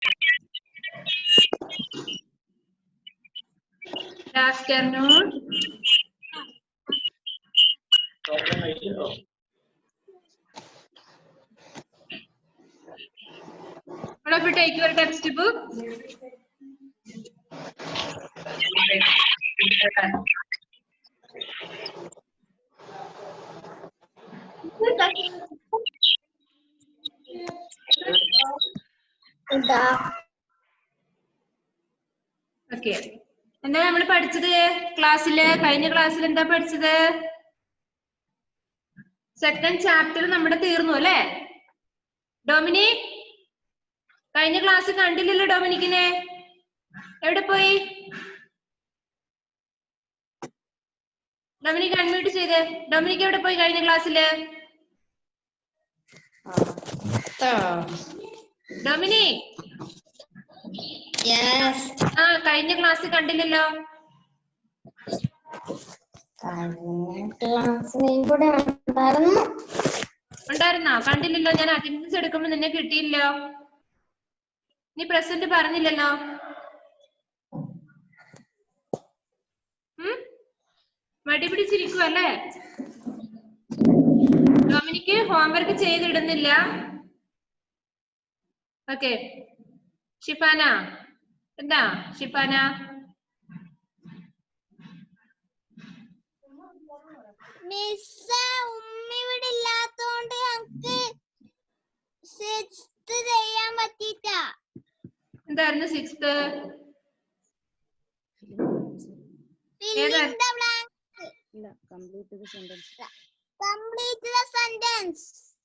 Good afternoon. All of you take your textbook. Okay. എന്താ നമ്മൾ പഠിച്ചത് ക്ലാസ്സില് കഴിഞ്ഞ ക്ലാസ്സിൽ എന്താ പഠിച്ചത് സെക്കൻഡ് ചാപ്റ്റർ നമ്മുടെ തീർന്നു അല്ലേ ഡൊമിനിക് കഴിഞ്ഞ ക്ലാസ് കണ്ടില്ലല്ലോ ഡൊമിനിക്കിനെ എവിടെ പോയി ഡൊമിനിക് അൺമ്യൂട്ട് ചെയ്തേ ഡൊമിനിക് എവിടെ പോയി കഴിഞ്ഞ ക്ലാസ്സില് ഡൊമിനിക് കഴിഞ്ഞ ക്ലാസ് കണ്ടില്ലല്ലോ ഉണ്ടായിരുന്നോ കണ്ടില്ലല്ലോ ഞാൻ അറ്റൻഡൻസ് എടുക്കുമ്പോ നിന്നെ കിട്ടിയില്ലോ നീ പ്രസന്റ് പറഞ്ഞില്ലല്ലോ മടി പിടിച്ചിരിക്കും അല്ലേ ഡൊമിനിക്ക് ഹോംവർക്ക് ചെയ്തിടുന്നില്ല ഓക്കെ ഷിഫാന എന്താ ഷിഫാന മിസ്സേ ഉമ്മ ഇവിടെ ഇല്ലാത്തോണ്ട് ഞങ്ങൾക്ക് സിക്സ്ത് ചെയ്യാൻ പറ്റില്ല എന്തായിരുന്നു സിക്സ്ത്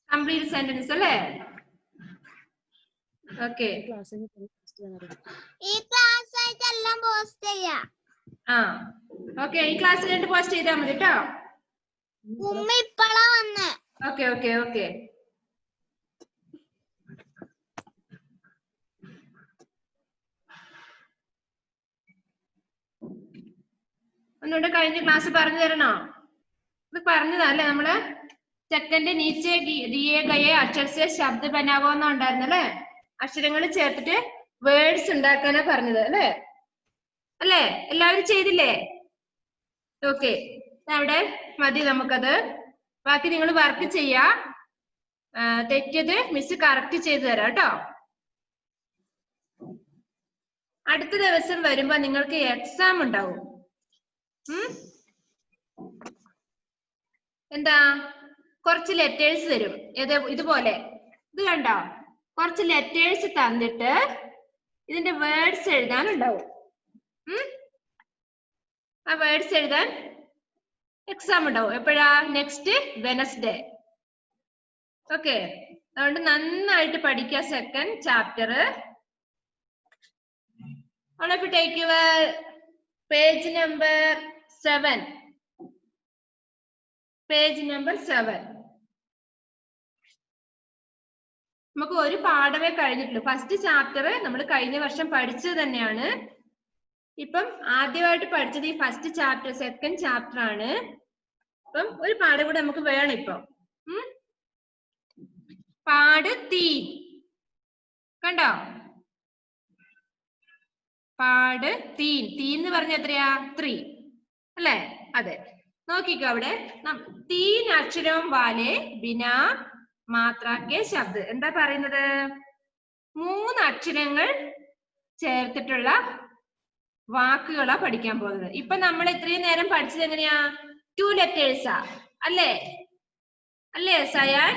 കംപ്ലീറ്റ് സെന്റൻസ് അല്ലേ ഓക്കെ ഈ ക്ലാസ് ആയിട്ട് എല്ലാം പോസ്റ്റ് ചെയ്യാം ഓക്കെ ഈ ക്ലാസ് കഴിഞ്ഞിട്ട് പോസ്റ്റ് ചെയ്താൽ മതി കേട്ടോ ഉമ്മ ഇപ്പളാ വന്ന് ഓക്കെ ഓക്കെ ഓക്കെ ഒന്നുകൂടെ കഴിഞ്ഞ ക്ലാസ് പറഞ്ഞു തരണോ ഇത് പറഞ്ഞതല്ലേ നമ്മള് സെക്കൻഡ് നീച്ചെ ദിയേ ഗയേ അക്ഷർ സേ ശബ്ദ ബനാവോ എന്നുണ്ടായിരുന്നല്ലേ അക്ഷരങ്ങൾ ചേർത്തിട്ട് വേർഡ്സ് ഉണ്ടാക്കാനാ പറഞ്ഞത് അല്ലേ അല്ലേ എല്ലാവരും ചെയ്തില്ലേ ഓക്കെ അവിടെ മതി നമുക്കത് ബാക്കി നിങ്ങൾ വർക്ക് ചെയ്യാ തെറ്റിയത് മിസ് കറക്റ്റ് ചെയ്തു തരാം കേട്ടോ അടുത്ത ദിവസം വരുമ്പോ നിങ്ങൾക്ക് എക്സാം ഉണ്ടാവും എന്താ കുറച്ച് ലെറ്റേഴ്സ് തരും ഇതുപോലെ ഇത് കണ്ടോ കുറച്ച് ലെറ്റേഴ്സ് തന്നിട്ട് ഇതിന്റെ വേർഡ്സ് എഴുതാനുണ്ടാവും ആ വേർഡ്സ് എഴുതാൻ എക്സാം ഉണ്ടാവും എപ്പോഴാ നെക്സ്റ്റ് വെനസ്ഡേ ഓക്കെ അതുകൊണ്ട് നന്നായിട്ട് പഠിക്കുക second chapter all of you take your page number 7 page number 7 നമുക്ക് ഒരു പാഠമേ കഴിഞ്ഞിട്ടുള്ളൂ ഫസ്റ്റ് ചാപ്റ്റർ നമ്മൾ കഴിഞ്ഞ വർഷം പഠിച്ചത് തന്നെയാണ് ഇപ്പം ആദ്യമായിട്ട് പഠിച്ചത് ഈ ഫസ്റ്റ് ചാപ്റ്റർ സെക്കൻഡ് ചാപ്റ്റർ ആണ് അപ്പം ഒരു പാഠം കൂടെ നമുക്ക് വേണം ഇപ്പം പാട് തീ കണ്ടോ പാട് തീൻ എന്ന് പറഞ്ഞ എത്രയാ 3 അല്ലേ അതെ നോക്കിക്കോ അവിടെ തീൻ അക്ഷരം വാലെ ബിനാ മാത്രക്കെ ശബ്ദ എന്താ പറയുന്നത് 3 അക്ഷരങ്ങൾ ചേർത്തിട്ടുള്ള വാക്കുകളാ പഠിക്കാൻ പോകുന്നത് ഇപ്പൊ നമ്മൾ ഇത്രയും നേരം പഠിച്ചത് എങ്ങനെയാ 2 ലെറ്റേഴ്സാ അല്ലേ അല്ലേ സയാൻ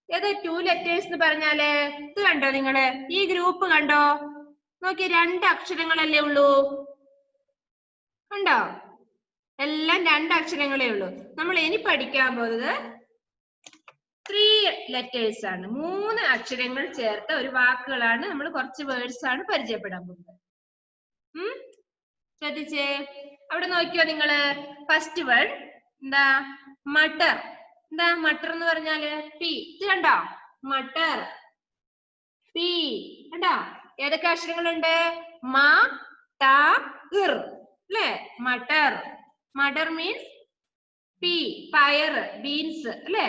ഏതാ 2 ലെറ്റേഴ്സ് എന്ന് പറഞ്ഞാല് ഇത് കണ്ടോ നിങ്ങള് ഈ ഗ്രൂപ്പ് കണ്ടോ നോക്കി 2 അക്ഷരങ്ങളല്ലേ ഉള്ളൂ ഉണ്ടോ എല്ലാം 2 അക്ഷരങ്ങളേ ഉള്ളൂ നമ്മൾ ഇനി പഠിക്കാൻ പോകുന്നത് 3 ലെറ്റേഴ്സ് ആണ് 3 അക്ഷരങ്ങൾ ചേർത്ത ഒരു വാക്കുകളാണ് നമ്മൾ കുറച്ച് വേർഡ്സ് ആണ് പരിചയപ്പെടാൻ പോകുന്നത് ശ്രദ്ധിച്ചേ അവിടെ നോക്കിയോ നിങ്ങള് ഫസ്റ്റ് വേർഡ് എന്താ മട്ടർ എന്താ മട്ടർ എന്ന് പറഞ്ഞാല് പി ഇത് കണ്ടോ മട്ടർ പി കണ്ടോ ഏതൊക്കെ അക്ഷരങ്ങളുണ്ട് മ ട ഇർ അല്ലേ മട്ടർ മട്ടർ മീൻസ് പി പയർ ബീൻസ് അല്ലേ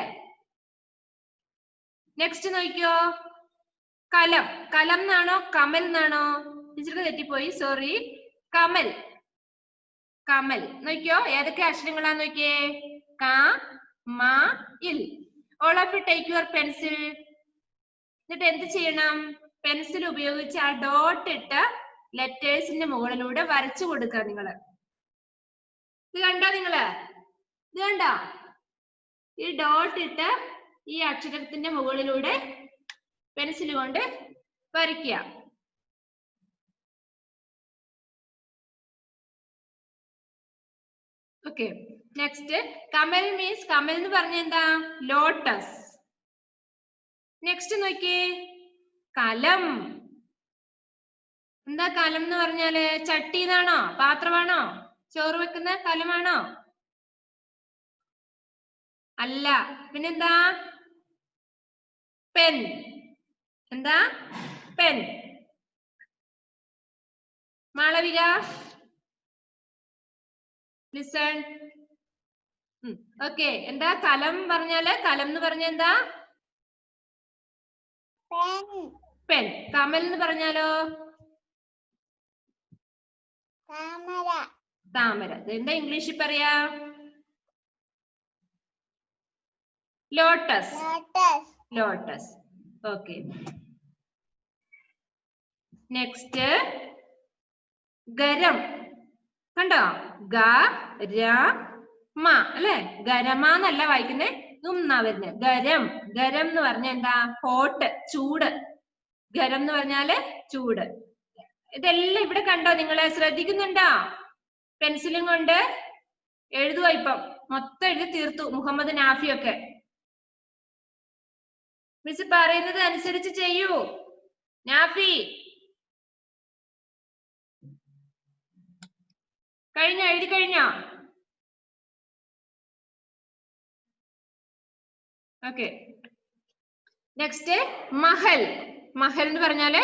നെക്സ്റ്റ് നോക്കിയോ കലം. കലം എന്നാണോ കമൽ എന്നാണോ? ടീച്ചർക്ക് തെറ്റിപ്പോയി, സോറി. കമൽ. കമൽ. നോക്കിയോ ഏതൊക്കെ അക്ഷരങ്ങളാന്ന് നോക്കിയേ. ക മ ഇൽ. All of you take your pencil. എന്നിട്ട് എന്ത് ചെയ്യണം? പെൻസിൽ ഉപയോഗിച്ച് ആ ഡോട്ട് ഇട്ട ലെറ്റേഴ്സിന്റെ മുകളിലൂടെ വരച്ചു കൊടുക്കുക നിങ്ങള്. ഇത് കണ്ടോ നിങ്ങള്? ഇത് കണ്ടോ? ഈ ഡോട്ട് ഇട്ട് ഈ അക്ഷരത്തിന്റെ മുകളിലൂടെ പെൻസിൽ കൊണ്ട് വരയ്ക്കുക. Okay. Next Kamal means, Kamal എന്ന് പറഞ്ഞ എന്താ? ലോട്ടസ്. നെക്സ്റ്റ് നോക്കിയേ, കലം. എന്താ കലം എന്ന് പറഞ്ഞാല്? ചട്ടി എന്നാണോ? പാത്രമാണോ? ചോറ് വെക്കുന്ന കലമാണോ? അല്ല. പിന്നെന്താ? പെൻ. എന്താ? പെൻ. മാളവിക ലിസൺ. ഓക്കെ. എന്താ കലം പറഞ്ഞാല്? കലം എന്ന് പറഞ്ഞ എന്താ? പെൻ. കമൽ എന്ന് പറഞ്ഞാലോ? താമര. താമര. എന്താ ഇംഗ്ലീഷിൽ പറയാ? Lotus. Lotus. Okay. Next garam. കണ്ടോ? ഗ ര മ അല്ലെ? ഗരമ എന്നല്ല വായിക്കുന്നേ, എന്നാ വരുന്നത്. ഗരം. ഗരം എന്ന് പറഞ്ഞ എന്താ? ഹോട്ട്, ചൂട്. ഗരം എന്ന് പറഞ്ഞാല് ചൂട്. ഇതെല്ലാം ഇവിടെ കണ്ടോ? നിങ്ങള് ശ്രദ്ധിക്കുന്നുണ്ടോ? പെൻസിലും കൊണ്ട് എഴുതുക. ഇപ്പം മൊത്തം എഴുതി തീർത്തു മുഹമ്മദ് നാഫിയൊക്കെ. മിസ് പറയുന്നത് അനുസരിച്ച് ചെയ്യൂ നാഫി. കഴിഞ്ഞോ? എഴുതി കഴിഞ്ഞോ? ഓക്കെ. നെക്സ്റ്റ് മഹൽ. മഹൽ എന്ന് പറഞ്ഞാല്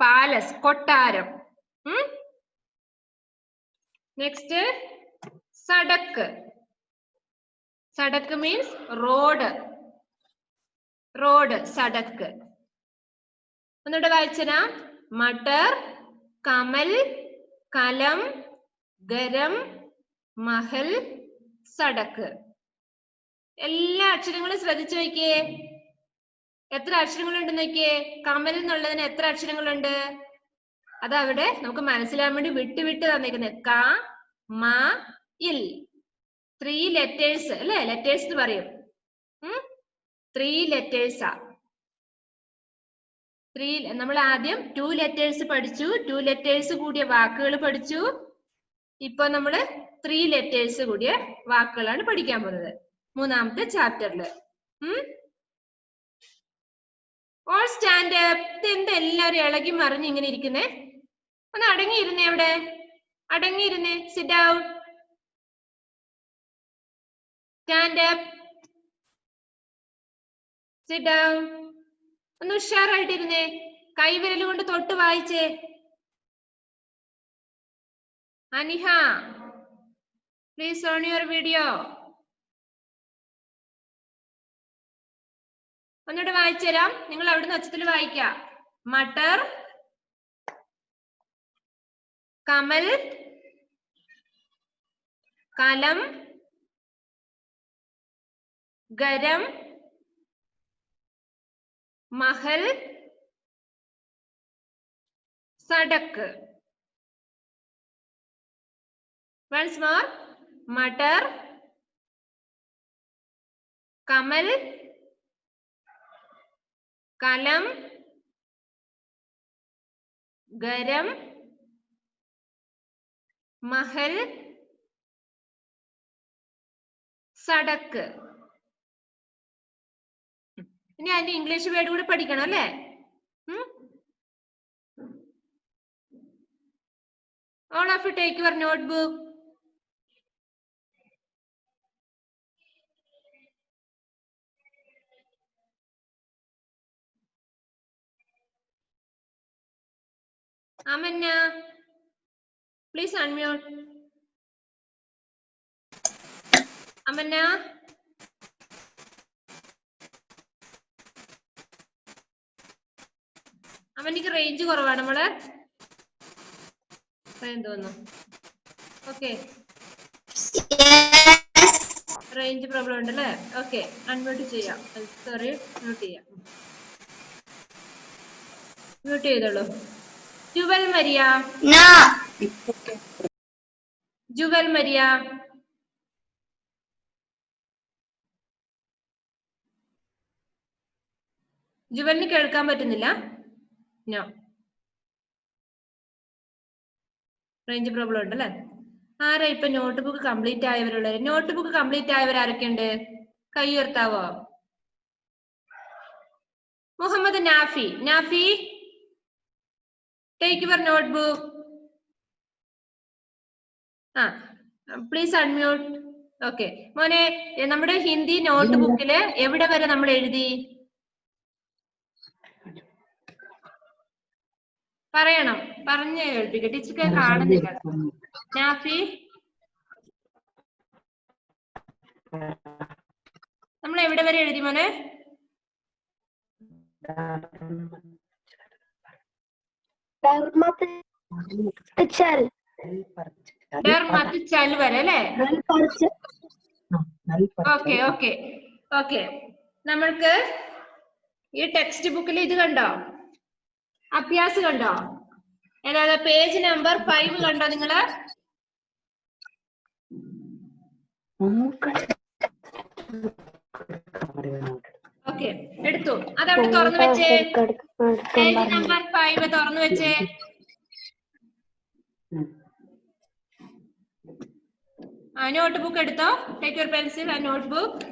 പാലസ്, കൊട്ടാരം. നെക്സ്റ്റ് സടക്ക്. സടക്ക് മീൻസ് റോഡ്. റോഡ്, സടക്ക്. ഒന്നുകൂടെ വായിച്ചരാ. മട്ടർ, കമൽ, കലം, ഗരം, മഹൽ, സടക്ക്. എല്ലാ അക്ഷരങ്ങളും ശ്രദ്ധിച്ചു നോക്കിയേ. എത്ര അക്ഷരങ്ങളുണ്ട് നോക്കിയേ. കമൽ എന്നുള്ളതിന് എത്ര അക്ഷരങ്ങളുണ്ട്? അതവിടെ നമുക്ക് മനസ്സിലാൻ വേണ്ടി വിട്ട് വിട്ട് തന്നിരിക്കുന്നത്. ക മ ഇൽ. 3 ലെറ്റേഴ്സ് അല്ലെ? ലെറ്റേഴ്സ് എന്ന് പറയും. 3 ലെറ്റേഴ്സാ. നമ്മൾ ആദ്യം 2 ലെറ്റേഴ്സ് പഠിച്ചു. 2 ലെറ്റേഴ്സ് കൂടിയ വാക്കുകൾ പഠിച്ചു. ഇപ്പൊ നമ്മള് 3 ലെറ്റേഴ്സ് കൂടിയ വാക്കുകളാണ് പഠിക്കാൻ പോകുന്നത് മൂന്നാമത്തെ ചാപ്റ്ററിൽ. All stand up. ഇതെന്താ എല്ലാവരും ഇളകി മറിഞ്ഞ് ഇങ്ങനെ ഇരിക്കുന്നേ? ഒന്ന് അടങ്ങിയിരുന്നേ. അവിടെ അടങ്ങിയിരുന്നേ. Sit down. Stand up. Sit down. ഒന്ന് ഉഷാറായിട്ടിരുന്നേ. കൈവിരൽ കൊണ്ട് തൊട്ട് വായിച്ചേ. Aniha please on your video. ഒന്നുകൂടെ വായിച്ചു തരാം. നിങ്ങൾ അവിടുന്ന് ഒച്ചത്തിൽ വായിക്കാം. മട്ടർ, കമൽ, കലം, ഗരം, Mahal, Sadak. Once more. Matar, Kamal, Kalam, Garam, Mahal, Sadak. ഇനി അതിന്റെ ഇംഗ്ലീഷ് വേർഡ് കൂടി പഠിക്കണം അല്ലേ? All of you take your notebook. Amanna, please unmute. Amanna. അവനിക്ക് റേഞ്ച് കുറവാണ് നമ്മള് തോന്നുന്നു. ഓക്കെ, റേഞ്ച് പ്രോബ്ലം ഉണ്ട് അല്ലേ? ഓക്കെ, അൺമ്യൂട്ട് ചെയ്യാം. സോറി, മ്യൂട്ട് ചെയ്യാം. മ്യൂട്ട് ചെയ്തോളൂ. ജുവൽ മരിയ. ജുവൽ മരിയ. ജുവലിന് കേൾക്കാൻ പറ്റുന്നില്ല. നോ, റേഞ്ച് പ്രോബ്ലം ഉണ്ട് അല്ലേ? ആരാ ഇപ്പൊ നോട്ട് ബുക്ക് കംപ്ലീറ്റ് ആയവരുള്ളത്? നോട്ട് ബുക്ക് കംപ്ലീറ്റ് ആയവർ ആരൊക്കെയുണ്ട്? കൈ ഉയർത്താവോ? Muhammad Nafi. Nafi, take your notebook. Please unmute. Okay മോനെ, നമ്മുടെ ഹിന്ദി നോട്ട് ബുക്കില് എവിടെ വരെ നമ്മൾ എഴുതി? പറയണം, പറഞ്ഞ് കേൾപ്പിക്ക. ടീച്ചർക്ക് കാണുന്നില്ല. നാഫി, നമ്മൾ എവിടെ വരെ എഴുതി മോനെ? ചൽ വരെ അല്ലേ? Okay okay okay. നമ്മൾക്ക് ഈ ടെക്സ്റ്റ് ബുക്കിൽ ഇത് കണ്ടോ? അഭ്യാസ് കണ്ടോ? ഏതാ പേജ് നമ്പർ 5 കണ്ടോ നിങ്ങള്? ഓക്കെ, എടുത്തു. അതവിടെ തുറന്നു വെച്ചേ. പേജ് നമ്പർ 5 തുറന്നു വെച്ചേ. നോട്ട് ബുക്ക് എടുത്തോ. Take your pencil and notebook.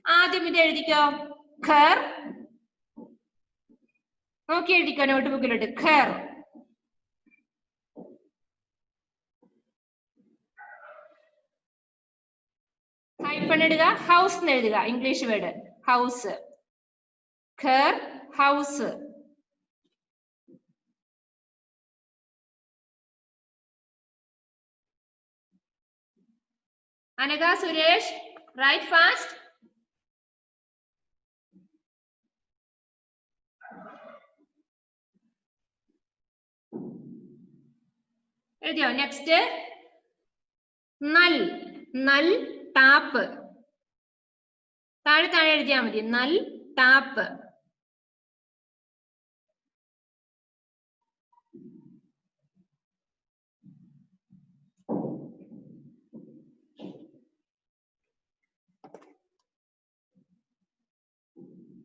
ആദ്യം ഇത് എഴുതിക്കോ, ഖർ. നോക്കി എഴുതിക്കോ നോട്ട് ബുക്കിലോട്ട്, ഖർ. ഹൈഫൺ ഇടുക, ഹൗസ് എന്ന് എഴുതുക. English word house. ഖർ, house. Anagha, Suresh, write fast. എഴുതിയോ? നെക്സ്റ്റ്, നൽ. നൽ, ടാപ്പ്. താഴെ താഴെ എഴുതിയാ മതി. നൽ, tap.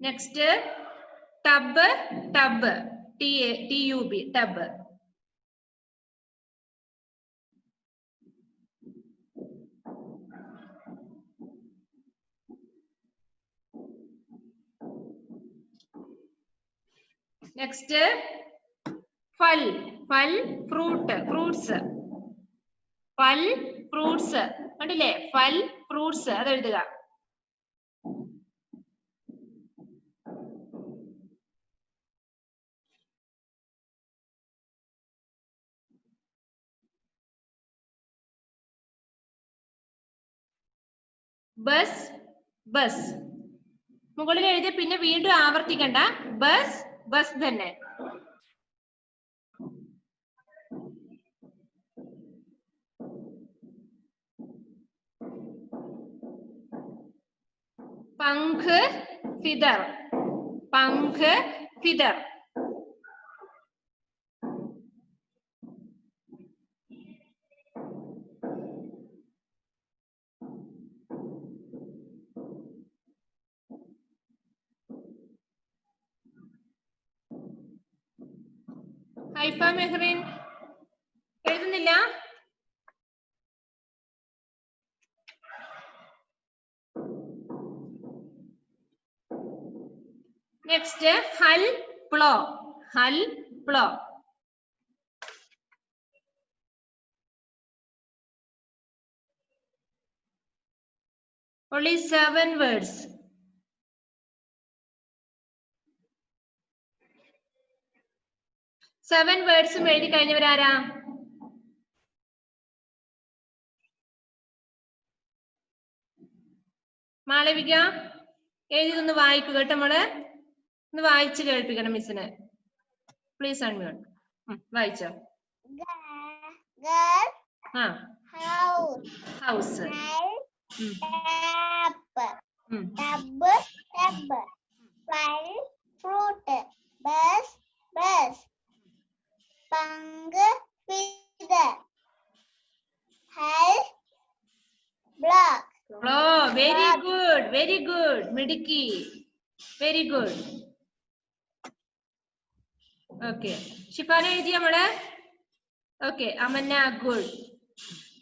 Next, tub. Tub, TUB, tub. Next, ഫൽ. ഫൽ, ഫ്രൂട്ട്, ഫ്രൂട്ട്സ്. ഫൽ, ഫ്രൂട്ട്സ്. കണ്ടില്ലേ? ഫൽ, ഫ്രൂട്ട്സ്. അത് എഴുതുക. Bus, bus. മുകളിൽ എഴുതിയ പിന്നെ വീണ്ടും ആവർത്തിക്കണ്ട. ബസ്, ബസ് തന്നെ. പങ്ക്, ഫിദർ. പങ്ക്, ഫിദർ. ഹൈഫ മെഹ്റിൻ എഴുതുന്നില്ല? നെക്സ്റ്റ്, ഹൽ, പ്ലോ. ഹൽ, പ്ലോ. only 7 words. സെവൻ വേർഡ്സും എഴുതി കഴിഞ്ഞവരാരാ? മാളവിക, എഴുതി ഒന്ന് വായിക്കുക കേട്ടോ. നമ്മള് ഒന്ന് വായിച്ചു കേൾപ്പിക്കണം മിസ്സിന്. Please unmute. വായിച്ചോ. Girl. ആ House. House. Tub. Tub. File. Fruit. Bus. Bus. Pang. Feather. Hull. Block. Very good, very good മിടുക്കി, വെരി ഗുഡ്. ഓക്കെ, ഷിഫാന എഴുതിയ മോളെ. Okay, Amanna good.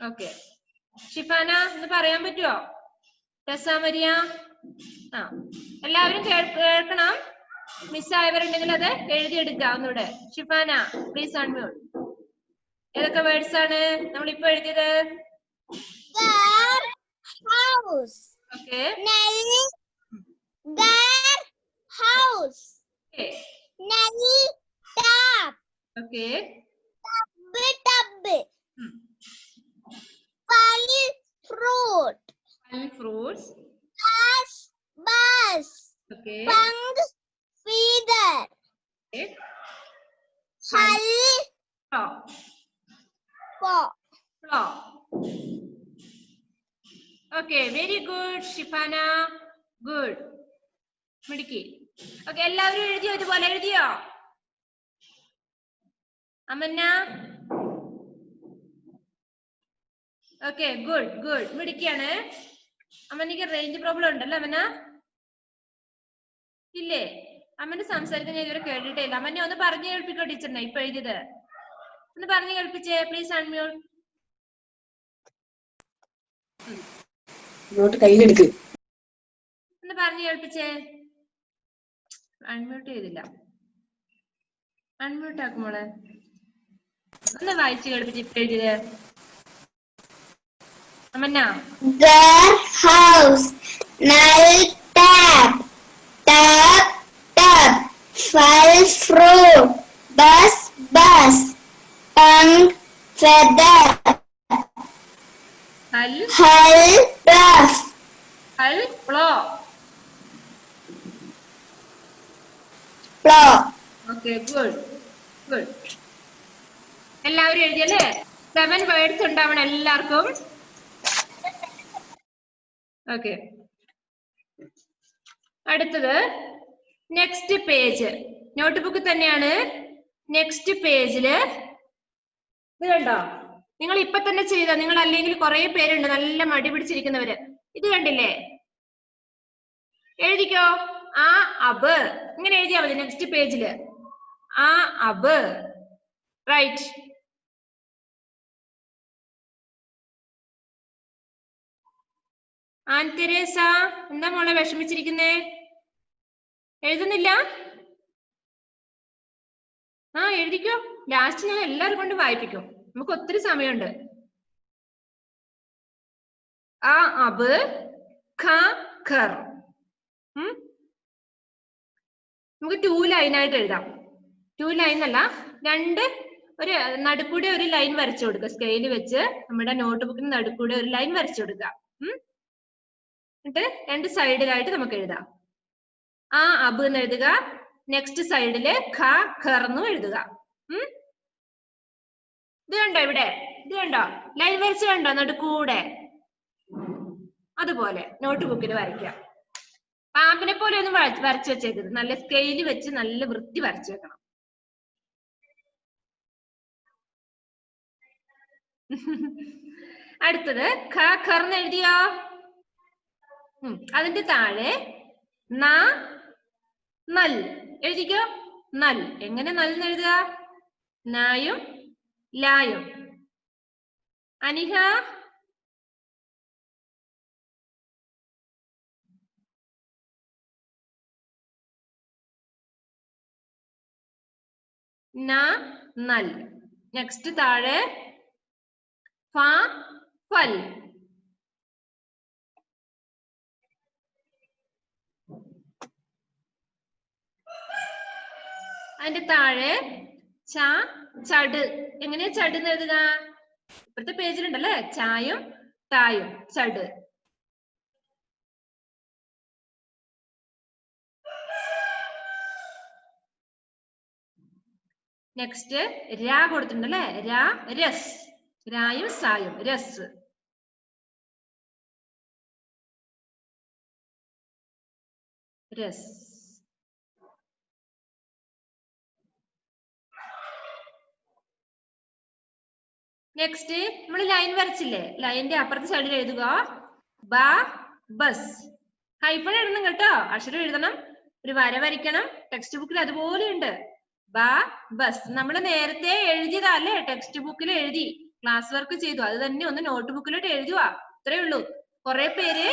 Okay, Shifana ഒന്ന് പറയാൻ പറ്റുമോ? രസാമരിയ. ആ എല്ലാവരും കേൾക്കണം. മിസ്സായവരുണ്ടെങ്കിൽ അത് എഴുതിയെടുക്കാം ഒന്നുകൂടെ. Shifana please unmute. ഏതൊക്കെ വേർഡ്സ് ആണ് നമ്മളിപ്പോ എഴുതിയത്? House. Okay. Gar. House. Okay. Nelly. Tap. Okay. Tub. File. Fruit. File fruits. Bus. Bus. Okay. Pang. Feather. Okay. Hull. Floor. Floor. Okay, very good, Shifana. Good, മിടുക്കി. ഓക്കെ, എല്ലാവരും എഴുതിയോ? ഇതുപോലെ എഴുതിയോ? അമന്ന. ഓക്കെ, ഗുഡ് ഗുഡ്, മിടുക്കിയാണ്. അമ്മനിക്ക് റേഞ്ച് പ്രോബ്ലം ഉണ്ടല്ലോ അമന? ഇല്ലേ? അമ്മന് സംസാരിക്കാൻ ഞാൻ ഇതുവരെ കേട്ടിട്ടില്ല. അമ്മനെ ഒന്ന് പറഞ്ഞു കേൾപ്പിക്കോ ടീച്ചറിനെ ഇപ്പൊ എഴുതിയത്? ഒന്ന് പറഞ്ഞു കേൾപ്പിച്ചേ പ്ലീസ് അൺമ്യൂട്ട്. കയ്യിലെടുക്ക്. ഒന്ന് പറഞ്ഞു കേൾപ്പിച്ചേ. അൺമ്യൂട്ട് ചെയ്തില്ല. അൺമ്യൂട്ട് ആക്കുമോളെ. ഒന്ന് വായിച്ചു കേൾപ്പിച്ച് ഇപ്പൊ എഴുതിയത്. അമ്മന്ന. Girl. House. Null. Tap. Tub. Tub. File. Fruit. Bus. Bus. Pang. Feather. Hull. Bluff. Hull. Floor. Floor. Okay, good. Good. എല്ലാവരും എഴുതിയല്ലേ? 7 വേർഡ്സ് ഉണ്ടാവണം എല്ലാവർക്കും. ഓക്കെ, അടുത്തത് നെക്സ്റ്റ് പേജ്. നോട്ട് ബുക്ക് തന്നെയാണ്. നെക്സ്റ്റ് പേജില് ഇത് കണ്ടോ? നിങ്ങൾ ഇപ്പൊ തന്നെ ചെയ്ത, നിങ്ങൾ അല്ലെങ്കിൽ കുറെ പേരുണ്ട് നല്ല മടി പിടിച്ചിരിക്കുന്നവര്. ഇത് കണ്ടില്ലേ? എഴുതിക്കോ. ആ അബ് ഇങ്ങനെ എഴുതിയാ മതി. നെക്സ്റ്റ് പേജില് ആ അബ്. റൈറ്റ്. ആൻ തെരേസ എന്താ മോളെ വിഷമിച്ചിരിക്കുന്നേ? എഴുതുന്നില്ല? ആ എഴുതിക്കോ. ലാസ്റ്റ് ഞാൻ എല്ലാവരും കൊണ്ട് വായിപ്പിക്കും. നമുക്ക് ഒത്തിരി സമയമുണ്ട്. ആ അബ് ഖ ഖർ. നമുക്ക് 2 ലൈനായിട്ട് എഴുതാം. 2 ലൈൻ അല്ല, ഒരു നടുക്കൂടെ ഒരു ലൈൻ വരച്ചു കൊടുക്കുക. സ്കെയിൽ വെച്ച് നമ്മുടെ നോട്ട് ബുക്കിന് നടുക്കൂടെ ഒരു ലൈൻ വരച്ചു കൊടുക്കുക. എന്നിട്ട് 2 സൈഡിലായിട്ട് നമുക്ക് എഴുതാം. ആ അബ് എന്ന് എഴുതുക. നെക്സ്റ്റ് സൈഡില് ഖ ഖർ എന്നും എഴുതുക. ഇത് കണ്ടോ? ഇവിടെ ഇത് കണ്ടോ? ലൈൻ വരച്ച് കണ്ടോ നടുക്കൂടെ? അതുപോലെ നോട്ട് ബുക്കിൽ വരയ്ക്കാം. പാമ്പിനെ പോലെ ഒന്നും വരച്ചു വെച്ചേക്കരുത്. നല്ല സ്കെയിൽ വെച്ച് നല്ല വൃത്തി വരച്ചു വെക്കണം. അടുത്തത് ഖ ഖർ എന്ന് എഴുതിയോ? അതിന്റെ താഴെ ന നൽ എഴുതിക്കോ. നൽ. എങ്ങനെ നൽ എന്ന് എഴുതുക? നായും ലായും. അനിഹ ന നൽ. നെക്സ്റ്റ് താഴെ ഫ ഫൽ. അതിന്റെ താഴെ ച ചട്. എങ്ങനെയാ ചട് എന്ന് എഴുതുക? ഇപ്പഴത്തെ പേജിലുണ്ടല്ലേ ചായും ടായും. ചട്. നെക്സ്റ്റ് രാ കൊടുത്തിട്ടുണ്ട് അല്ലെ, രാ രസ്, രായും സായും രസ്. രസ്. നെക്സ്റ്റ് നമ്മൾ ലൈൻ വരച്ചില്ലേ, ലൈനിന്റെ അപ്പുറത്തെ സൈഡിൽ എഴുതുക ബ ബസ്. ഹൈഫൺ എഴുതണം കേട്ടോ, അക്ഷരം എഴുതണം, ഒരു വര വരയ്ക്കണം. ടെക്സ്റ്റ് ബുക്കിൽ അതുപോലെ ഉണ്ട്. ബ ബസ് നമ്മൾ നേരത്തെ എഴുതിയതാ അല്ലേ, ടെക്സ്റ്റ് ബുക്കിൽ എഴുതി ക്ലാസ് വർക്ക് ചെയ്തു, അത് തന്നെ ഒന്ന് നോട്ട് ബുക്കിലോട്ട് എഴുതുക, ഇത്രേ ഉള്ളൂ. കുറെ പേര്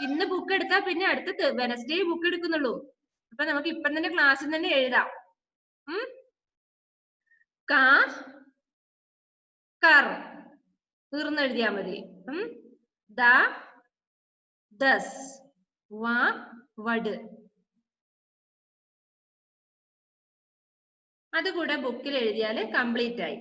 ഇന്ന് ബുക്ക് എടുത്താ പിന്നെ അടുത്ത വെനസ്ഡേ ബുക്ക് എടുക്കുന്നുള്ളൂ. അപ്പൊ നമുക്ക് ഇപ്പം തന്നെ ക്ലാസ്സിൽ തന്നെ എഴുതാം. കർ തീർന്ന് എഴുതിയാ മതി. ദ ദസ് വ വട്. അതുകൂടെ ബുക്കിൽ എഴുതിയാല് കംപ്ലീറ്റ് ആയി.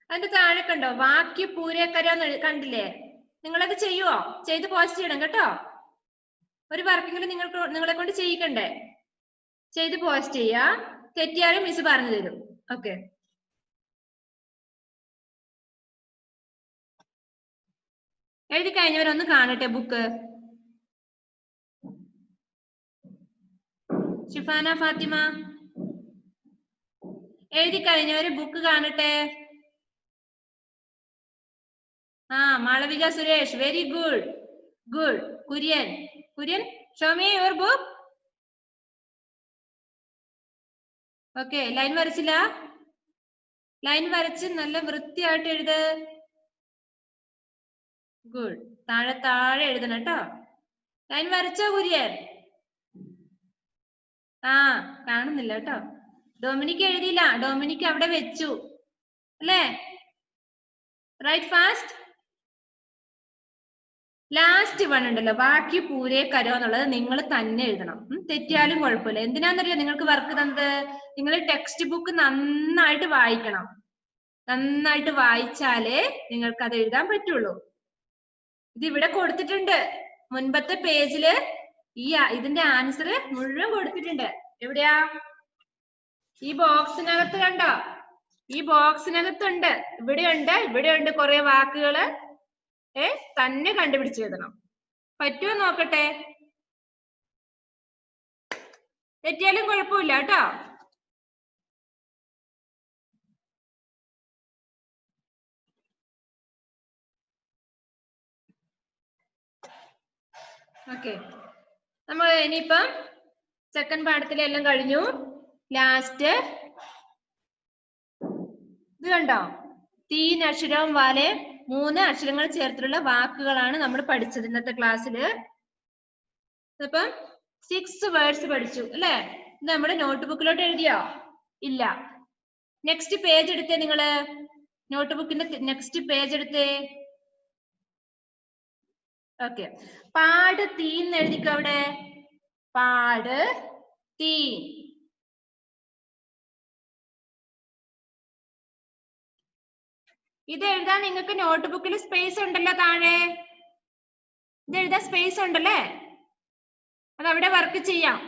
അതിന്റെ താഴെ കണ്ടോ വാക്യ പൂരേക്കരാന്ന് കണ്ടില്ലേ? നിങ്ങളത് ചെയ്യുവോ? ചെയ്ത് പോസ്റ്റ് ചെയ്യണം കേട്ടോ. ഒരു വർക്കെങ്കിലും നിങ്ങളെ കൊണ്ട് ചെയ്യിക്കണ്ടേ? ചെയ്ത് പോസ്റ്റ് ചെയ്യാ. തെറ്റിയാലും മിസ് പറഞ്ഞു തരും. ഓക്കെ, എഴുതി കഴിഞ്ഞവരൊന്ന് കാണട്ടെ ബുക്ക്. ഷിഫാന ഫാത്തിമ എഴുതി കഴിഞ്ഞവര് ബുക്ക് കാണട്ടെ. Malavika Suresh, very good good. Kurian Kurian show me your book. Okay, line വരച്ചില്ല? ലൈൻ വരച്ച് നല്ല വൃത്തിയായിട്ട് എഴുത്. ഗുഡ്. താഴെ താഴെ എഴുതണം കേട്ടോ. ലൈൻ വരച്ചോ കുര്യൻ? കാണുന്നില്ല കേട്ടോ. ഡൊമിനിക്ക് എഴുതിയില്ല, ഡൊമിനിക്ക് അവിടെ വെച്ചു അല്ലേ? Right fast. ലാസ്റ്റ് വൺ ഉണ്ടല്ലോ ബാക്കി പൂരേ കരോ എന്നുള്ളത് നിങ്ങൾ തന്നെ എഴുതണം. തെറ്റിയാലും കുഴപ്പമില്ല. എന്തിനാന്നറിയോ നിങ്ങൾക്ക് വർക്ക് തന്നത്? നിങ്ങൾ ടെക്സ്റ്റ് ബുക്ക് നന്നായിട്ട് വായിക്കണം. നന്നായിട്ട് വായിച്ചാലേ നിങ്ങൾക്ക് അത് എഴുതാൻ പറ്റുള്ളൂ. ഇത് ഇവിടെ കൊടുത്തിട്ടുണ്ട്, മുൻപത്തെ പേജില് ഇതിന്റെ ആൻസർ മുഴുവൻ കൊടുത്തിട്ടുണ്ട്. എവിടെയാ? ഈ ബോക്സിനകത്ത് കണ്ടോ? ഈ ബോക്സിനകത്തുണ്ട്. ഇവിടെയുണ്ട് കുറെ വാക്കുകള്. തന്നെ കണ്ടുപിടിച്ച് എഴുതണം. പറ്റുമോ നോക്കട്ടെ. തെറ്റിയാലും കുഴപ്പമില്ല കേട്ടോ. ഓക്കെ, നമ്മൾ ഇനിയിപ്പം സെക്കൻഡ് പാഠത്തിലെല്ലാം കഴിഞ്ഞു. ലാസ്റ്റ് ഇത് കണ്ടോ? തീൻ അക്ഷരവും വാലെ 3 അക്ഷരങ്ങൾ ചേർത്തിട്ടുള്ള വാക്കുകളാണ് നമ്മൾ പഠിച്ചത് ഇന്നത്തെ ക്ലാസ്സില്. അപ്പം 6 വേർഡ്സ് പഠിച്ചു അല്ലെ? ഇത് നമ്മുടെ നോട്ട് ബുക്കിലോട്ട് എഴുതിയോ? ഇല്ല. നെക്സ്റ്റ് പേജ് എടുത്തേ നിങ്ങള്. നോട്ട് ബുക്കിന്റെ നെക്സ്റ്റ് പേജ് എടുത്തേ. ഓക്കെ, പാട് തീൻ എഴുതിക്കോ അവിടെ. പാട് തീൻ. ഇത് എഴുതാൻ നിങ്ങൾക്ക് നോട്ട് ബുക്കിൽ സ്പേസ് ഉണ്ടല്ലോ താഴെ. ഇത് എഴുതാൻ സ്പേസ് ഉണ്ടല്ലേ? അത് അവിടെ വർക്ക് ചെയ്യാം.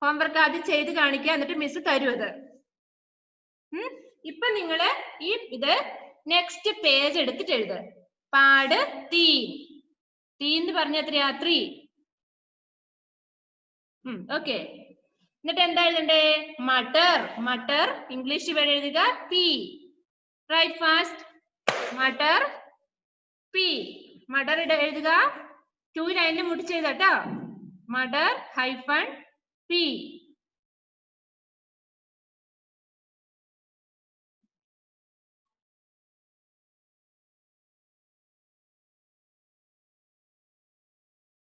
ഹോംവർക്ക് ആദ്യം ചെയ്ത് കാണിക്കുക, എന്നിട്ട് മിസ് തരും അത്. ഇപ്പൊ നിങ്ങള് ഇത് നെക്സ്റ്റ് പേജ് എടുത്തിട്ട് എഴുത്. പാട് തീൻ. തീൻ എന്ന് പറഞ്ഞ എത്രയാ? 3. ഓക്കെ, എന്നിട്ട് എന്താ എഴുതണ്ടേ? മട്ടർ. മട്ടർ ഇംഗ്ലീഷ് വേർഡ് എഴുതുക പി. Write fast. മട്ടർ പി. മട്ടർ എഴുതുക 2 ലൈനിൽ മുടിച്ച് എഴുതാട്ടോ. മട്ടർ ഹൈഫൺ പി.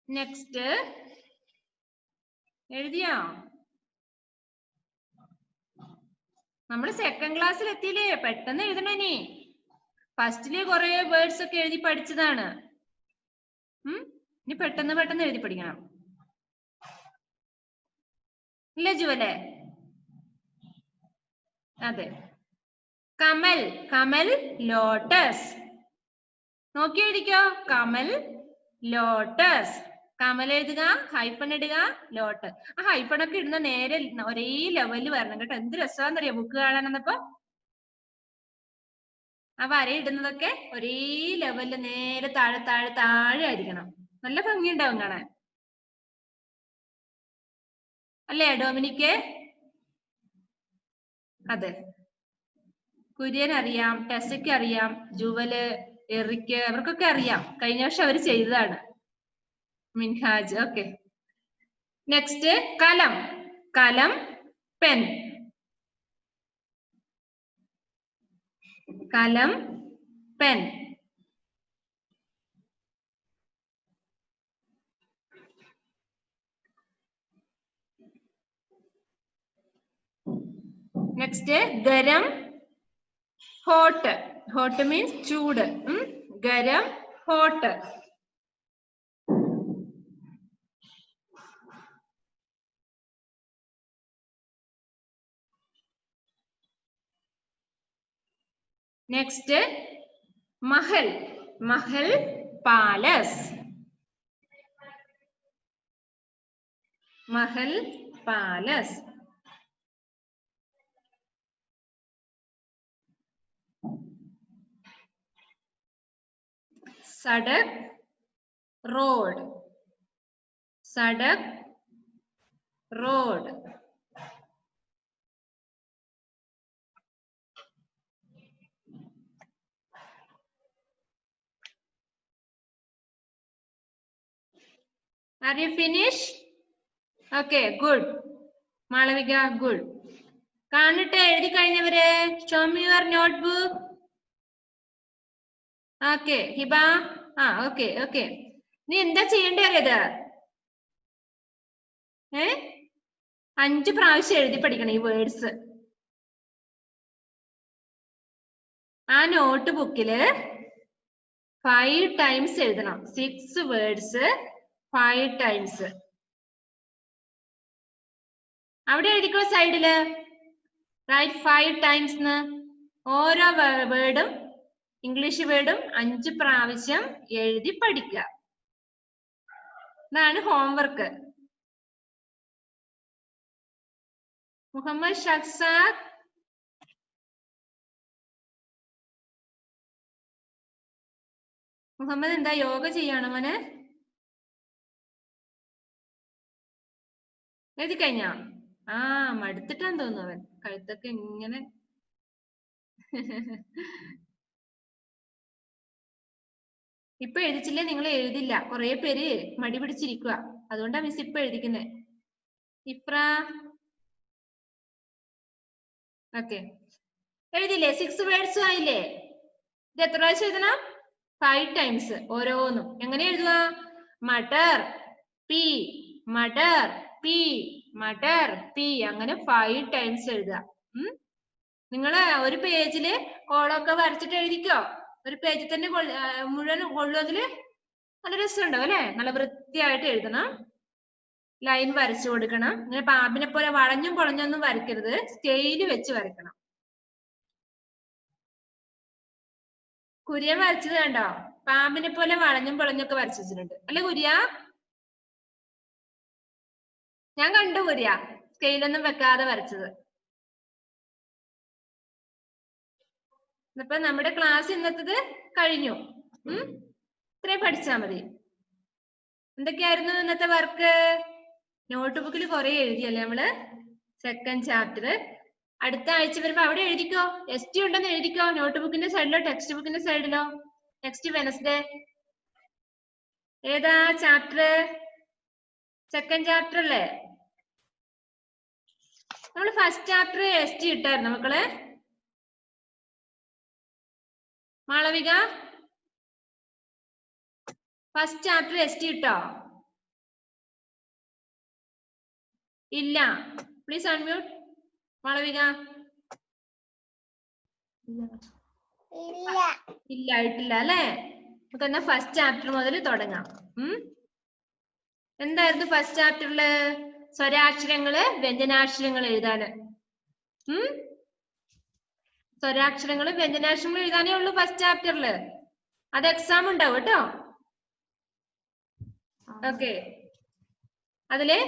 നെക്സ്റ്റ് എഴുതിയോ? നമ്മൾ സെക്കൻഡ് ക്ലാസ്സിൽ എത്തിയില്ലേ? പെട്ടെന്ന് എഴുതണേ. ഇനി ഫസ്റ്റില് കുറെ വേർഡ്സ് ഒക്കെ എഴുതി പഠിച്ചതാണ്. ഇനി പെട്ടെന്ന് എഴുതി പഠിക്കണം. ഇല്ല ജുവലെ? അതെ. കമൽ, കമൽ ലോട്ടസ്. നോക്കി എഴുതിക്കോ. കമൽ ലോട്ടസ്. കമൽ എഴുതുക, ഹൈപ്പൺ ഇടുക, ലോട്ട്. ആ ഹൈപ്പൺ ഒക്കെ ഇടുന്ന നേരെ ഒരേ ലെവലിൽ വരണം കേട്ടോ. എന്ത് രസമാണെന്നറിയോ ബുക്ക് കാണാനെന്നപ്പോ. ആ വര ഇടുന്നതൊക്കെ ഒരേ ലെവലിൽ നേരെ താഴെ താഴെ താഴെ ആയിരിക്കണം. നല്ല ഭംഗിയുണ്ടാവും കാണാൻ. അല്ലേ ഡൊമിനിക്ക്? അതെ. കുര്യൻ അറിയാം, ടെസയ്ക്ക് അറിയാം, ജുവല്, എറിക്ക്, അവർക്കൊക്കെ അറിയാം. കഴിഞ്ഞ വർഷം അവർ ചെയ്തതാണ്. മിൻഹാജ്. ഓക്കെ. നെക്സ്റ്റ് കലം. കലം പെൻ. കലം പെൻ. നെക്സ്റ്റ് ഗരം ഹോട്ട്. ഹോട്ട് മീൻസ് ചൂട്. ഗരം ഹോട്ട്. നെക്സ്റ്റ് മഹൽ. മഹൽ പാലസ്. മഹൽ പാലസ്. സഡക് റോഡ്. സഡക് road. Are you finished? Okay, good. Malavika, good. കാണട്ടെ എഴുതി കഴിഞ്ഞവരെ. Show me your notebook. Okay, Hiba. Okay, okay. നീ എന്താ ചെയ്യേണ്ടി അറിയത്? 5 പ്രാവശ്യം എഴുതി പഠിക്കണം ഈ വേർഡ്സ്. ആ നോട്ട് ബുക്കില് 5 ടൈംസ് എഴുതണം. 6 വേർഡ്സ് 5 ടൈംസ്. അവിടെ എഴുതിക്കോ സൈഡില്. Write 5 times. ഓരോ വേർഡും ഇംഗ്ലീഷ് വേർഡും 5 പ്രാവശ്യം എഴുതി പഠിക്കുക. ഇതാണ് ഹോംവർക്ക്. മുഹമ്മദ് ഷഖ്സാദ്. മുഹമ്മദ് എന്താ യോഗ ചെയ്യണോ മോനെ? എഴുതി കഴിഞ്ഞോ? മടുത്തിട്ടാന്ന് തോന്നുന്നു അവൻ. കഴുത്തൊക്കെ ഇങ്ങനെ. ഇപ്പൊ എഴുതിച്ചില്ലേ നിങ്ങൾ എഴുതില്ല. കുറെ പേര് മടി പിടിച്ചിരിക്കുക. അതുകൊണ്ടാ മിസ് ഇപ്പൊ എഴുതിക്കുന്നേ. ഇപ്ര. ഓക്കെ. എഴുതില്ലേ? 6 വേർഡ്സും ആയില്ലേ? ഇത് എത്ര പ്രാവശ്യം എഴുതണം? 5 ടൈംസ് ഓരോന്നും. എങ്ങനെ എഴുതുക? Matar pea, matar pea, matar P. അങ്ങനെ 5 ടൈംസ് എഴുതുക. നിങ്ങള് ഒരു പേജില് കോളമൊക്കെ വരച്ചിട്ട് എഴുതിക്കോ. ഒരു പേജിൽ തന്നെ മുഴുവൻ കൊള്ളുന്നതില് നല്ല രസമുണ്ടാവും അല്ലെ? നല്ല വൃത്തിയായിട്ട് എഴുതണം. ലൈൻ വരച്ചു കൊടുക്കണം. ഇങ്ങനെ പാമ്പിനെ പോലെ വളഞ്ഞും പൊളഞ്ഞൊന്നും വരയ്ക്കരുത്. സ്കെയില് വെച്ച് വരയ്ക്കണം. കുര്യൻ വരച്ചത് കണ്ടോ? പാമ്പിനെ പോലെ വളഞ്ഞും പൊളഞ്ഞൊക്കെ വരച്ചു വെച്ചിട്ടുണ്ട് അല്ലെ കുര്യ? ഞാൻ കണ്ടു കുര്യ സ്കെയിലൊന്നും വെക്കാതെ വരച്ചത്. ഇപ്പൊ നമ്മുടെ ക്ലാസ് ഇന്നത്തത് കഴിഞ്ഞു. ഇത്രയും പഠിച്ചാ മതി. എന്തൊക്കെയായിരുന്നു ഇന്നത്തെ വർക്ക്? നോട്ട് ബുക്കിൽ കുറെ എഴുതിയല്ലേ നമ്മള്? Second chapter. അടുത്ത ആഴ്ച വരുമ്പോ അവിടെ എഴുതിക്കോ. ST ഉണ്ടെന്ന് എഴുതിക്കോ. നോട്ട് ബുക്കിന്റെ സൈഡിലോ ടെക്സ്റ്റ് ബുക്കിന്റെ സൈഡിലോ. Next Wednesday. ഏതാ ചാപ്റ്റർ? സെക്കൻഡ് ചാപ്റ്റർ അല്ലേ? നമ്മൾ ഫസ്റ്റ് ചാപ്റ്റർ ST ഇട്ടായിരുന്നു മക്കളെ. മാളവിക ഫസ്റ്റ് ചാപ്റ്റർ ST ഇട്ടോ? ഇല്ല. Please unmute. മാളവിക. ഇല്ല ആയിട്ടില്ല അല്ലേ? നമുക്ക് എന്നാ ഫസ്റ്റ് ചാപ്റ്റർ മുതൽ തുടങ്ങാം. എന്തായിരുന്നു ഫസ്റ്റ് ചാപ്റ്ററില്? സ്വരാക്ഷരങ്ങള് വ്യഞ്ജനാക്ഷരങ്ങൾ എഴുതാന്. സ്വരാക്ഷരങ്ങളും വ്യഞ്ജനാക്ഷരങ്ങളും എഴുതാനേ ഉള്ളൂ ഫസ്റ്റ് ചാപ്റ്ററില്. അത് എക്സാം ഉണ്ടാവും കേട്ടോ. ഓക്കെ. അതില്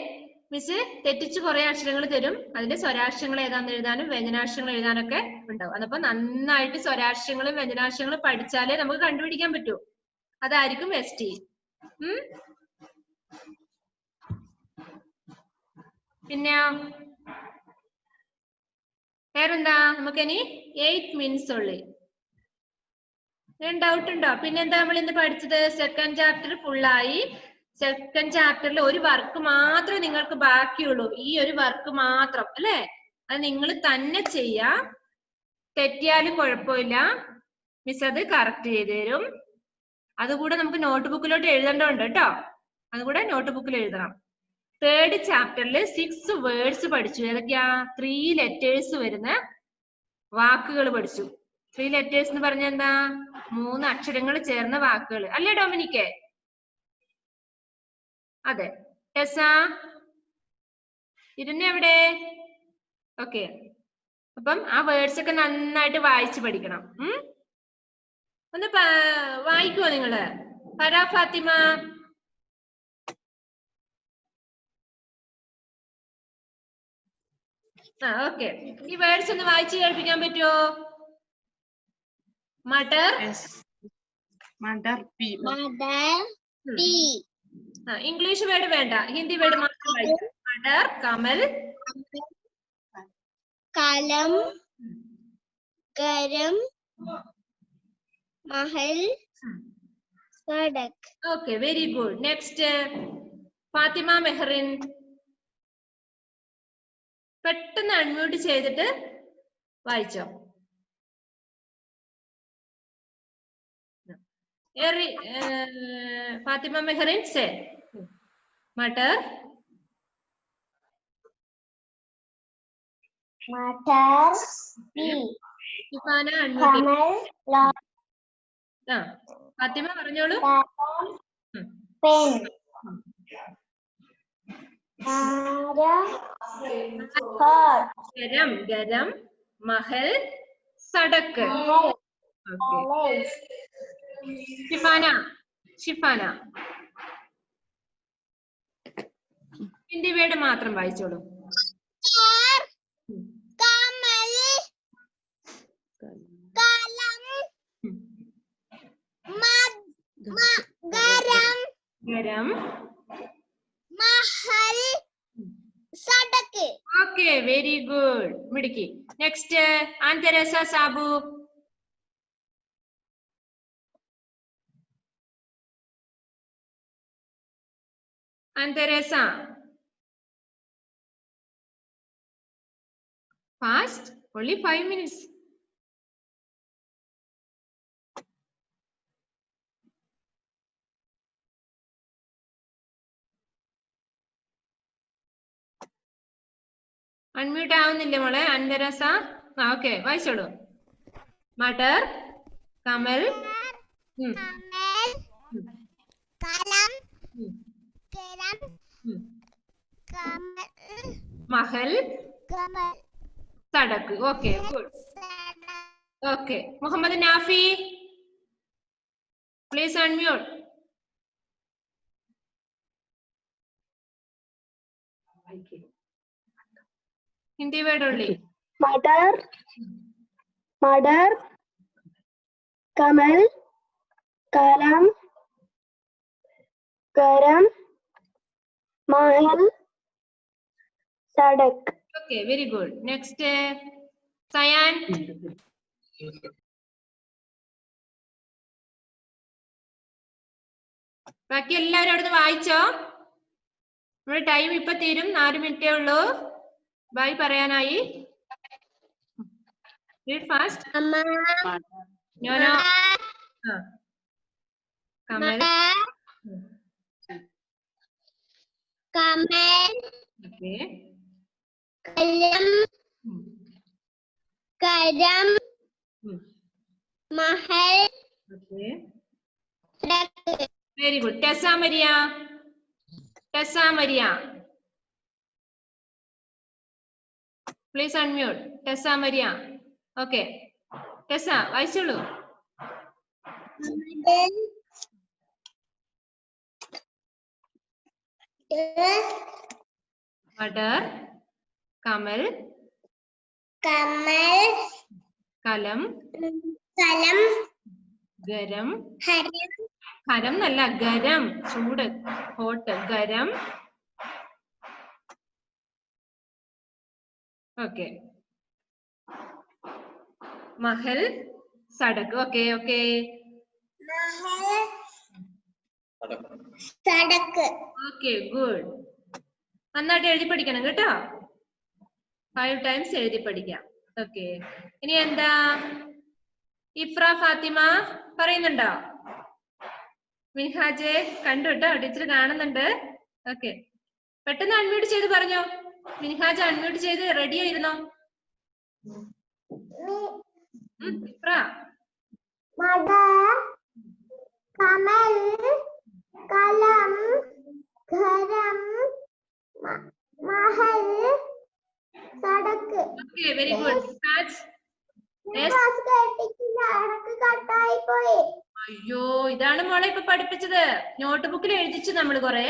മിസ് തെറ്റിച്ച് കുറെ അക്ഷരങ്ങൾ തരും. അതിന്റെ സ്വരാക്ഷരങ്ങൾ ഏതാന്ന് എഴുതാനും വ്യഞ്ജനാക്ഷരങ്ങൾ എഴുതാനൊക്കെ ഉണ്ടാവും. അതപ്പോ നന്നായിട്ട് സ്വരാക്ഷരങ്ങളും വ്യഞ്ജനാക്ഷരങ്ങളും പഠിച്ചാലേ നമുക്ക് കണ്ടുപിടിക്കാൻ പറ്റൂ. അതായിരിക്കും ബെസ്റ്റ്. പിന്നെ വേറെന്താ? നമുക്കിനി 8 മിനിറ്റ്സ് ഉള്ളു. ഡൗട്ട് ഉണ്ടോ? പിന്നെന്താ നമ്മൾ ഇന്ന് പഠിച്ചത്? സെക്കൻഡ് ചാപ്റ്റർ ഫുള്ളായി. സെക്കൻഡ് ചാപ്റ്ററിൽ ഒരു വർക്ക് മാത്രമേ നിങ്ങൾക്ക് ബാക്കിയുള്ളൂ. ഈ ഒരു വർക്ക് മാത്രം അല്ലേ? അത് നിങ്ങൾ തന്നെ ചെയ്യാ. തെറ്റിയാലും കുഴപ്പമില്ല, മിസ് അത് കറക്റ്റ് ചെയ്ത് തരും. അതുകൂടെ നമുക്ക് നോട്ട് ബുക്കിലോട്ട് എഴുതേണ്ടതുണ്ട് കേട്ടോ. അതുകൂടെ നോട്ട് ബുക്കിൽ എഴുതണം. തേർഡ് ചാപ്റ്ററിൽ 6 വേർഡ്സ് പഠിച്ചു. ഏതൊക്കെയാ? 3 ലെറ്റേഴ്സ് വരുന്ന വാക്കുകൾ പഠിച്ചു. 3 ലെറ്റേഴ്സ് എന്ന് പറഞ്ഞ എന്താ? 3 അക്ഷരങ്ങൾ ചേർന്ന വാക്കുകൾ അല്ലേ ഡൊമിനിക്ക്? അതെ. ഇരുന്ന് എവിടെ? ഓക്കെ. അപ്പം ആ വേർഡ്സ് ഒക്കെ നന്നായിട്ട് വായിച്ചു പഠിക്കണം. ഒന്ന് വായിക്കുവോ നിങ്ങള്? ഫരാ ഫാത്തിമ. ഓക്കെ. ഈ വേർഡ്സ് ഒന്ന് വായിച്ചു കേൾപ്പിക്കാൻ പറ്റുമോ? മട്ടർ. ഇംഗ്ലീഷ് വേർഡ് വേണ്ട, ഹിന്ദി വേർഡ് മാത്രം വായിച്ചു. മട്ടർ, കമൽ, കലം, ഗരം, മഹൽ, സഡക്. Okay, very good. Next Fathima Mehreen. പെട്ടെന്ന് അൺമ്യൂട്ട് ചെയ്തിട്ട് വായിച്ചോ. Fathima Mehreen say matar, matar, ഇഫാന unmute. ഫാത്തിമ പറഞ്ഞോളൂ. പെൻ, ഗരം, ഗരം, മഹൽ, സടക്ക്. ഷിഫാന, ഷിഫാന ഹിന്ദി വേർഡ് മാത്രം വായിച്ചോളൂ. കമൽ, കലം, ഗരം, ഗരം, മഹൽ, സഡക്. Okay, very good. മിടുക്കി. Next ആൻതെരേസ Sabu. ആൻതെരേസ fast, only 5 minutes. Unmute ആവുന്നില്ല മോളെ അൻതരസ. ഓക്കെ, വായിച്ചോളൂ. മട്ടർ, കമൽ, കലം, ഗരം, Mahal, Sadak. Okay, good. Okay, Muhammad Nafi, please unmute. Hindi word ഉള്ളി. മട്ടർ, മടർ, കമൽ, കലം, ഗരം, മഹൽ, സഡക്. Okay, very good. Next Sayan. ബാക്കി എല്ലാവരും അടുത്ത് വായിച്ചോ? നമ്മുടെ ടൈം ഇപ്പൊ തീരും, 4 മിനിറ്റേ ഉള്ളൂ. ബൈ പറയാനായി. Read fast. No no. Kamal, Kamal, okay, കലം കരം Mahal Okay. Sadak Very good. Tessa Maria. Tessa Maria. Please unmute. Tessa Maria. Okay. Tessa, വായിച്ചോളൂ. Madar, Kamal, കമൽ Kalam, കലം Garam, ഹരം Karam nalla Garam, ചൂട്, hot, Garam. Okay. Mahal, Sadak. Okay, okay. Mahal Sadak Okay, good. നന്നായിട്ട് എഴുതി പഠിക്കണം കേട്ടോ. 5 times എഴുതി പഠിക്കാം. ഓക്കെ. ഇനി എന്താ? ഇഫ്ര ഫാത്തിമ പറയുന്നുണ്ടോ? മിൻഹാജെ കണ്ടു കേട്ടോ, ടീച്ചർ കാണുന്നുണ്ട്. ഓക്കെ. പെട്ടെന്ന് അൺമ്യൂട്ട് ചെയ്ത് പറഞ്ഞോ. മിൻഹാജ് അൺമ്യൂട്ട് ചെയ്ത് റെഡി ആയിരുന്നോ? ഇഫ്ര. മദർ കമൽ കലം ഖരം Mahal Sadak okay, very good. Class കേട്ടിട്ടില്ല ഇടക്ക് കട്ടായി പോയി അയ്യോ, ഇതാണ് മോളെ ഇപ്പൊ പഠിപ്പിച്ചത്. നോട്ട് ബുക്കിൽ എഴുതിച്ചു നമ്മൾ കുറെ.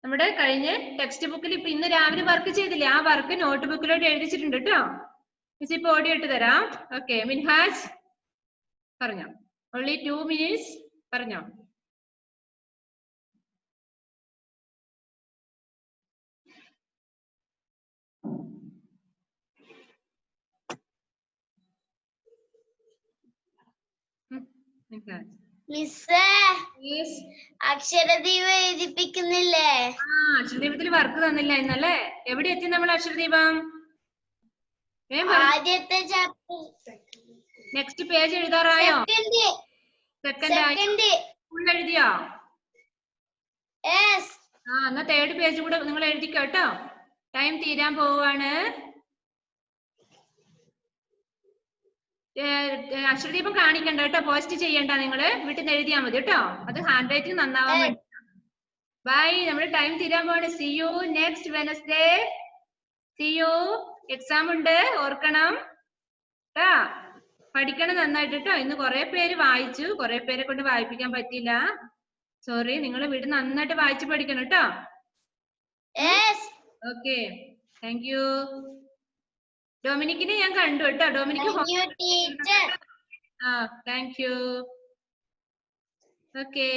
നമ്മുടെ കഴിഞ്ഞ ടെക്സ്റ്റ് ബുക്കിൽ ഇപ്പൊ ഇന്ന് രാവിലെ വർക്ക് ചെയ്തില്ലേ, ആ വർക്ക് നോട്ട് ബുക്കിലോട്ട് എഴുതിച്ചിട്ടുണ്ട് കേട്ടോ. മിസ് ഇപ്പൊ ഓഡിയോ ഇട്ട് തരാം. ഓക്കെ, മിൻഹാജ് പറഞ്ഞോ. ഓൺലി 2 minutes പറഞ്ഞോ. മിൻഹാജ്. മിസ്സേ Yes. അക്ഷരദീപം എഴുതിപ്പിക്കുന്നില്ലേ? ആ, അക്ഷരദീപത്തിൽ വർക്ക് തന്നില്ല ഇന്നല്ലേ. എവിടെ എത്തി നമ്മൾ അക്ഷരദീപം? ആദ്യത്തെ ചാപ്റ്റർ നെക്സ്റ്റ് പേജ് എഴുതാറായോ? സെക്കൻഡ് ആയി. സെക്കൻഡ് ഫുൾ എഴുതിയോ? യെസ് ആ, എന്നാ 3rd പേജ് കൂടെ നിങ്ങൾ എഴുതിക്കോ കേട്ടോ. ടൈം തീരാൻ പോവാണ്. അക്ഷരദീപം കാണിക്കണ്ട കേട്ടോ, പോസ്റ്റ് ചെയ്യണ്ട. നിങ്ങള് വീട്ടിൽ നിന്ന് എഴുതിയാൽ മതി കേട്ടോ. അത് ഹാൻഡ് റൈറ്റിംഗ് നന്നാവാൻ വേണ്ടി. ബൈ, നമ്മുടെ ടൈം തീരാൻ പോവാണ്. See you next Wednesday. See you. Exam ഉണ്ട്, ഓർക്കണം കേട്ടാ. പഠിക്കണം നന്നായിട്ട് കേട്ടോ. ഇന്ന് കുറെ പേര് വായിച്ചു, കുറെ പേരെ കൊണ്ട് വായിപ്പിക്കാൻ പറ്റിയില്ല. സോറി. നിങ്ങൾ വീട്ടിൽ നന്നായിട്ട് വായിച്ചു പഠിക്കണം കേട്ടോ. Okay, thank you. ഡൊമിനിക്കിനെ ഞാൻ കണ്ടു കേട്ടോ. Dominic teacher thank you. Okay.